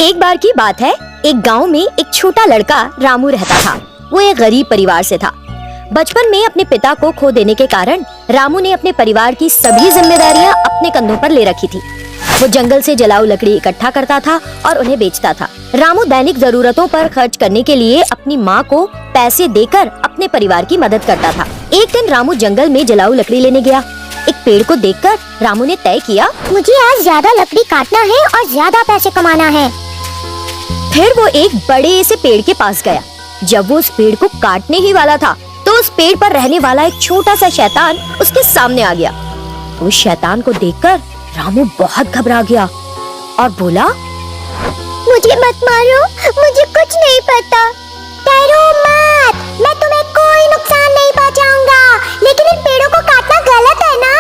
एक बार की बात है, एक गांव में एक छोटा लड़का रामू रहता था। वो एक गरीब परिवार से था। बचपन में अपने पिता को खो देने के कारण रामू ने अपने परिवार की सभी जिम्मेदारियां अपने कंधों पर ले रखी थी। वो जंगल से जलाऊ लकड़ी इकट्ठा करता था और उन्हें बेचता था। रामू दैनिक जरूरतों पर खर्च करने के लिए अपनी माँ को पैसे देकर अपने परिवार की मदद करता था। एक दिन रामू जंगल में जलाऊ लकड़ी लेने गया। एक पेड़ को देखकर रामू ने तय किया, मुझे आज ज्यादा लकड़ी काटना है और ज्यादा पैसे कमाना है। फिर वो एक बड़े से पेड़ के पास गया। जब वो उस पेड़ को काटने ही वाला था तो उस पेड़ पर रहने वाला एक छोटा सा शैतान उसके सामने आ गया। उस शैतान को देखकर रामू बहुत घबरा गया और बोला, मुझे मत मारो, मुझे कुछ नहीं पता। डरो मत, मैं तुम्हें कोई नुकसान नहीं पहुंचाऊंगा। लेकिन इन पेड़ों को काटना गलत है ना?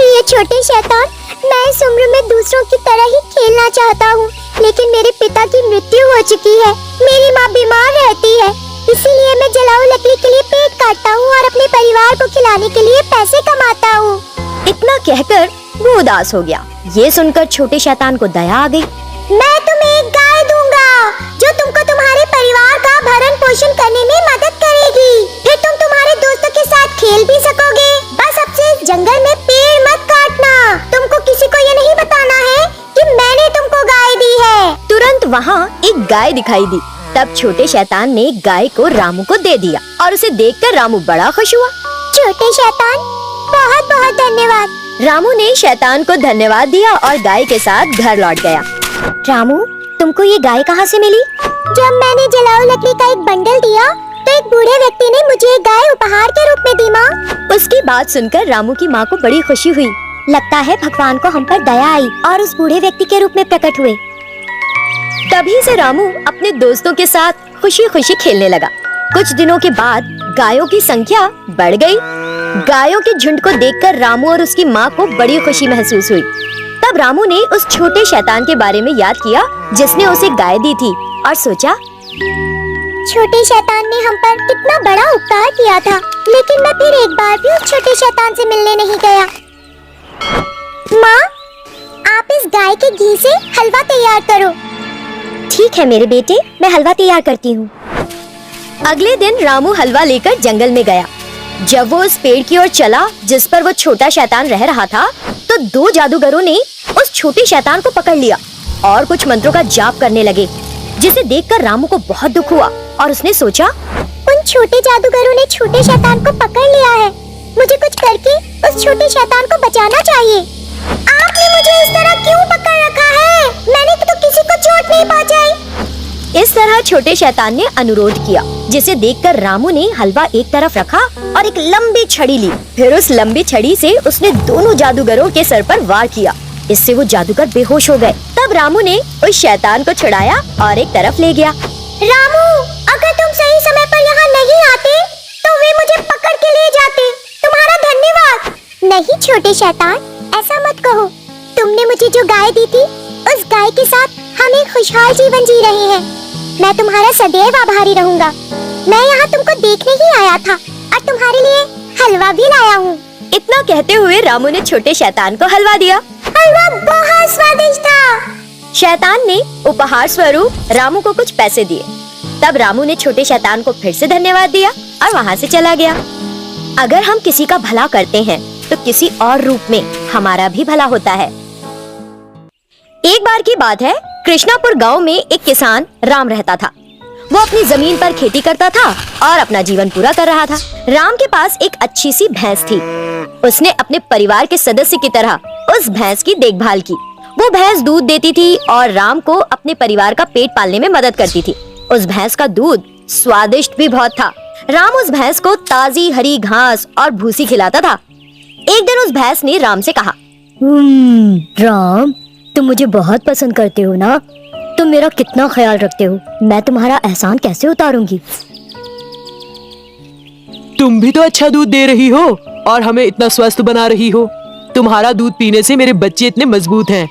ये छोटे शैतान, मैं इस उम्र में दूसरों की तरह ही खेलना चाहता हूँ, लेकिन मेरे पिता की मृत्यु हो चुकी है। मेरी माँ बीमार रहती है, इसीलिए मैं जलाऊ लकड़ी के लिए पेड़ काटता हूँ और अपने परिवार को खिलाने के लिए पैसे कमाता हूँ। इतना कहकर वो उदास हो गया। ये सुनकर छोटे शैतान को दया आ गई। मैं तुम्हें एक गाय दूंगा जो तुमको तुम्हारे परिवार का भरण पोषण करने में मदद करेगी। फिर तुम तुम्हारे दोस्तों के साथ खेल भी सकोगे। बस अब से इस जंगल में पेड़ मत काटना। तुमको किसी को ये नहीं बताना है कि मैंने तुमको गाय दी है। तुरंत वहाँ एक गाय दिखाई दी। तब छोटे शैतान ने गाय को रामू को दे दिया और उसे देखकर रामू बड़ा खुश हुआ। छोटे शैतान, बहुत बहुत धन्यवाद। रामू ने शैतान को धन्यवाद दिया और गाय के साथ घर लौट गया। रामू, तुमको ये गाय कहाँ से मिली? जब मैंने जलाऊ लकड़ी का एक बंडल दिया तो एक बूढ़े व्यक्ति ने मुझे एक गाय उपहार के रूप में दी माँ। उसकी बात सुनकर रामू की माँ को बड़ी खुशी हुई। लगता है भगवान को हम पर दया आई और उस बूढ़े व्यक्ति के रूप में प्रकट हुए। तभी से रामू अपने दोस्तों के साथ खुशी खुशी खेलने लगा। कुछ दिनों के बाद गायों की संख्या बढ़ गई। गायों के झुंड को देखकर रामू और उसकी माँ को बड़ी खुशी महसूस हुई। तब रामू ने उस छोटे शैतान के बारे में याद किया जिसने उसे गाय दी थी और सोचा, छोटे शैतान ने हम पर कितना बड़ा उपकार किया था, लेकिन मैं फिर एक बार भी उस छोटे शैतान से मिलने नहीं गया। माँ, आप इस गाय के घी से हलवा तैयार करो। ठीक है मेरे बेटे, मैं हलवा तैयार करती हूँ। अगले दिन रामू हलवा लेकर जंगल में गया। जब वो उस पेड़ की ओर चला जिस पर वो छोटा शैतान रह रहा था, तो दो जादूगरों ने उस छोटे शैतान को पकड़ लिया और कुछ मंत्रों का जाप करने लगे, जिसे देखकर रामू को बहुत दुख हुआ और उसने सोचा, उन छोटे जादूगरों ने छोटे शैतान को पकड़ लिया है। मुझे कुछ करके उस छोटे शैतान को बचाना चाहिए। आपने मुझे इस तरह क्यों पकड़ रखा है? मैंने तो किसी को चोट नहीं पहुंचाई। इस तरह छोटे शैतान ने अनुरोध किया, जिसे देखकर रामू ने हलवा एक तरफ रखा और एक लंबी छड़ी ली। फिर उस लंबी छड़ी से उसने दोनों जादूगरों के सर पर वार किया। इससे वो जादूगर बेहोश हो गए। तब रामू ने उस शैतान को छुड़ाया और एक तरफ ले गया। रामू, अगर तुम सही समय पर यहाँ नहीं आते तो वे मुझे पकड़ के ले जाते। तुम्हारा धन्यवाद। नहीं छोटे शैतान, ऐसा मत कहो। तुमने मुझे जो गाय दी थी, उस गाय के साथ हम एक खुशहाल जीवन जी रहे हैं। मैं तुम्हारा सदैव आभारी रहूंगा। मैं यहाँ तुमको देखने ही आया था और तुम्हारे लिए हलवा भी लाया हूँ। इतना कहते हुए रामू ने छोटे शैतान को हलवा दिया। हलवा बहुत स्वादिष्ट था। शैतान ने उपहार स्वरूप रामू को कुछ पैसे दिए। तब रामू ने छोटे शैतान को फिर से धन्यवाद दिया और वहाँ से चला गया। अगर हम किसी का भला करते हैं तो किसी और रूप में हमारा भी भला होता है। एक बार की बात है, कृष्णापुर गांव में एक किसान राम रहता था। वो अपनी जमीन पर खेती करता था और अपना जीवन पूरा कर रहा था। राम के पास एक अच्छी सी भैंस थी। उसने अपने परिवार के सदस्य की तरह उस भैंस की देखभाल की। वो भैंस दूध देती थी और राम को अपने परिवार का पेट पालने में मदद करती थी। उस भैंस का दूध स्वादिष्ट भी बहुत था। राम उस भैंस को ताजी हरी घास और भूसी खिलाता था। एक दिन उस भैंस ने राम से कहा, राम, तुम मुझे बहुत पसंद करते हो ना? तुम मेरा कितना ख्याल रखते हो। मैं तुम्हारा एहसान कैसे उतारूंगी? तुम भी तो अच्छा दूध दे रही हो और हमें इतना स्वस्थ बना रही हो। तुम्हारा दूध पीने से मेरे बच्चे इतने मजबूत हैं।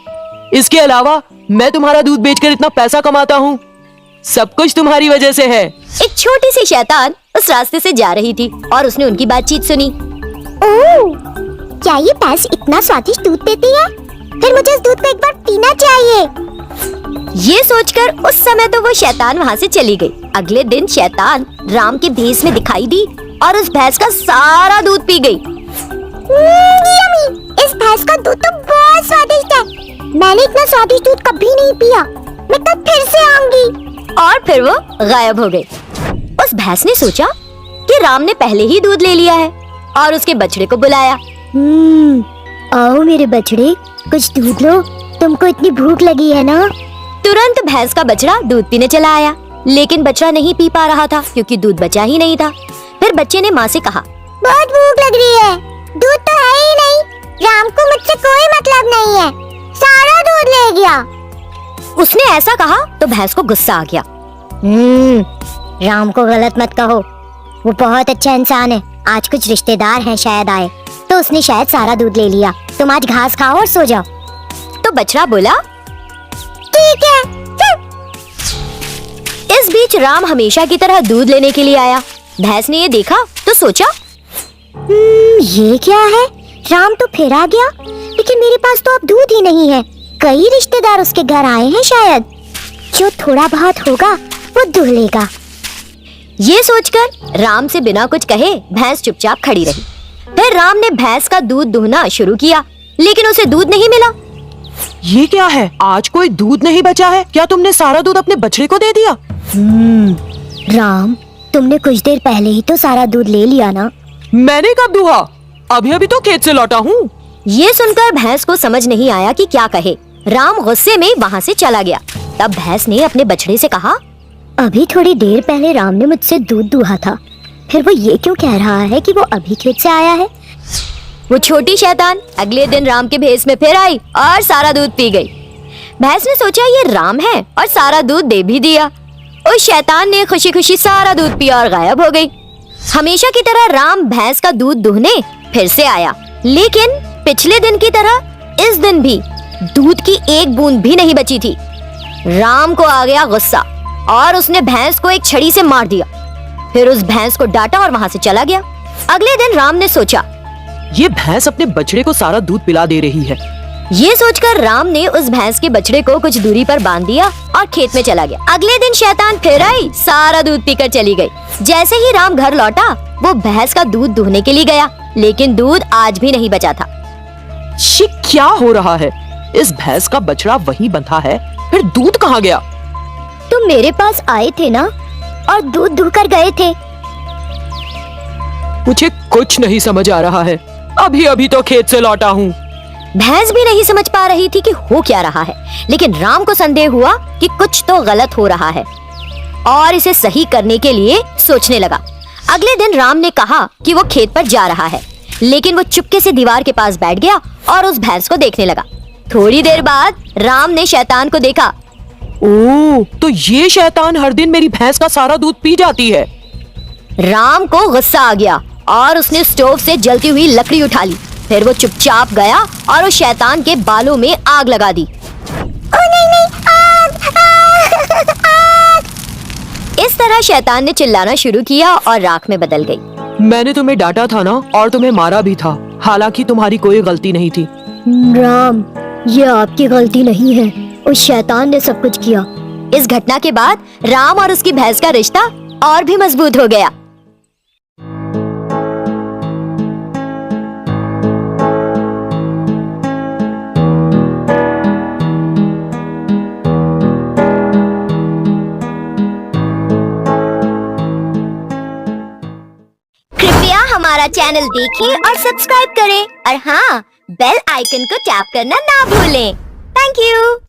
इसके अलावा मैं तुम्हारा दूध बेचकर इतना पैसा कमाता हूँ। सब कुछ तुम्हारी वजह से है। एक छोटी सी शैतान उस रास्ते से जा रही थी और उसने उनकी बातचीत सुनी। ओह, क्या ये भैंस इतना स्वादिष्ट दूध देती है? फिर मुझे इस दूध को एक बार पीना चाहिए। ये सोचकर उस समय तो वो शैतान वहाँ से चली गई। अगले दिन शैतान राम के भेष में दिखाई दी और उस भैंस का सारा दूध पी गई। यम्मी, इस भैंस का दूध तो बहुत स्वादिष्ट है। मैंने इतना स्वादिष्ट दूध कभी नहीं पिया। मैं कल फिर से आऊंगी। और फिर वो गायब हो गई। उस भैंस ने सोचा कि राम ने पहले ही दूध ले लिया है और उसके बछड़े को बुलाया। आओ मेरे बछड़े, कुछ दूध लो, तुमको इतनी भूख लगी है ना। तुरंत भैंस का बछड़ा दूध पीने चला आया, लेकिन बछड़ा नहीं पी पा रहा था क्योंकि दूध बचा ही नहीं था। फिर बच्चे ने माँ से कहा, बहुत भूख लग रही है, दूध तो है ही नहीं। राम को मुझसे कोई मतलब नहीं है, सारा दूध ले गया। उसने ऐसा कहा तो भैंस को गुस्सा आ गया। राम को गलत मत कहो, वो बहुत अच्छा इंसान है। आज कुछ रिश्तेदार हैं शायद आए, तो उसने शायद सारा दूध ले लिया। तुम आज घास खाओ और सो जाओ। तो बछड़ा बोला, ठीक है। इस बीच राम हमेशा की तरह दूध लेने के लिए आया। भैंस ने ये देखा तो सोचा, ये क्या है? राम तो फिर आ गया, लेकिन मेरे पास तो अब दूध ही नहीं है। कई रिश्तेदार उसके घर आए हैं शायद, जो थोड़ा बहुत होगा वो दूध लेगा। ये सोचकर राम से बिना कुछ कहे भैंस चुपचाप खड़ी रही। फिर राम ने भैंस का दूध दूहना शुरू किया, लेकिन उसे दूध नहीं मिला। ये क्या है? आज कोई दूध नहीं बचा है? क्या तुमने सारा दूध अपने बछड़े को दे दिया? राम, तुमने कुछ देर पहले ही तो सारा दूध ले लिया ना। मैंने कब दूहा? अभी अभी तो खेत से लौटा हूँ। ये सुनकर भैंस को समझ नहीं आया कि क्या कहे। राम गुस्से में वहाँ से चला गया। तब भैंस ने अपने बछड़े से कहा, अभी थोड़ी देर पहले राम ने मुझसे दूध दूहा था, फिर वो ये क्यों कह रहा है कि वो अभी खेत से आया है? वो छोटी शैतान अगले दिन राम के भेष में फिर आई और सारा दूध पी गई। भैंस ने सोचा ये राम है और सारा दूध दे भी दिया। उस शैतान ने खुशी खुशी सारा दूध पिया और गायब हो गई। हमेशा की तरह राम भैंस का दूध दूहने फिर से आया, लेकिन पिछले दिन की तरह इस दिन भी दूध की एक बूंद भी नहीं बची थी। राम को आ गया गुस्सा और उसने भैंस को एक छड़ी से मार दिया। फिर उस भैंस को डांटा और वहाँ से चला गया। अगले दिन राम ने सोचा, ये भैंस अपने बछड़े को सारा दूध पिला दे रही है। ये सोचकर राम ने उस भैंस के बछड़े को कुछ दूरी पर बांध दिया और खेत में चला गया। अगले दिन शैतान फिर आई, सारा दूध पीकर चली गई। जैसे ही राम घर लौटा, वो भैंस का दूध दूहने के लिए गया, लेकिन दूध आज भी नहीं बचा था। ये क्या हो रहा है? इस भैंस का बछड़ा वहीं बंधा है, फिर दूध कहाँ गया? तुम मेरे पास आए थे ना और दूध दूहकर गए थे। मुझे कुछ नहीं समझ आ रहा है। अभी अभी तो खेत से लौटा हूँ। भैंस भी नहीं समझ पा रही थी कि हो क्या रहा है, लेकिन राम को संदेह हुआ कि कुछ तो गलत हो रहा है और इसे सही करने के लिए सोचने लगा। अगले दिन राम ने कहा कि वो खेत पर जा रहा है, लेकिन वो चुपके से दीवार के पास बैठ गया और उस भैंस को देखने लगा। थोड़ी देर बाद राम ने शैतान को देखा। ओह, तो ये शैतान हर दिन मेरी भैंस का सारा दूध पी जाती है। राम को गुस्सा आ गया और उसने स्टोव से जलती हुई लकड़ी उठा ली। फिर वो चुपचाप गया और उस शैतान के बालों में आग लगा दी। इस तरह शैतान ने चिल्लाना शुरू किया और राख में बदल गई। मैंने तुम्हें डांटा था ना, और तुम्हें मारा भी था, हालांकि तुम्हारी कोई गलती नहीं थी। राम, ये आपकी गलती नहीं है, उस शैतान ने सब कुछ किया। इस घटना के बाद राम और उसकी भैंस का रिश्ता और भी मजबूत हो गया। कृपया हमारा चैनल देखें और सब्सक्राइब करें और हाँ, बेल आइकन को टैप करना ना भूलें। Thank you.